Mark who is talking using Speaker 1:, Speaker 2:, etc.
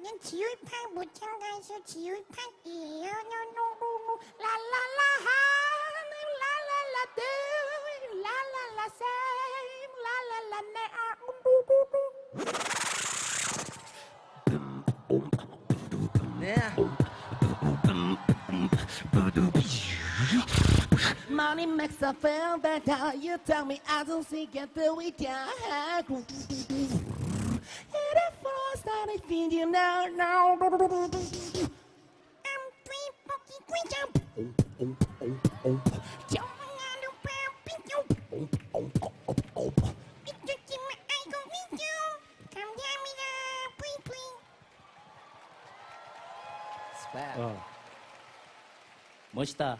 Speaker 1: 저는 지울파 모창 가수 지울파이에요. 노노노노 라라라 하늘 라라라 들 라라라 생 라라라 내 Money makes I feel better. You tell me I don't see get the way down. And at first I feel you now. I'm three pokey queen jump.
Speaker 2: 멋있다.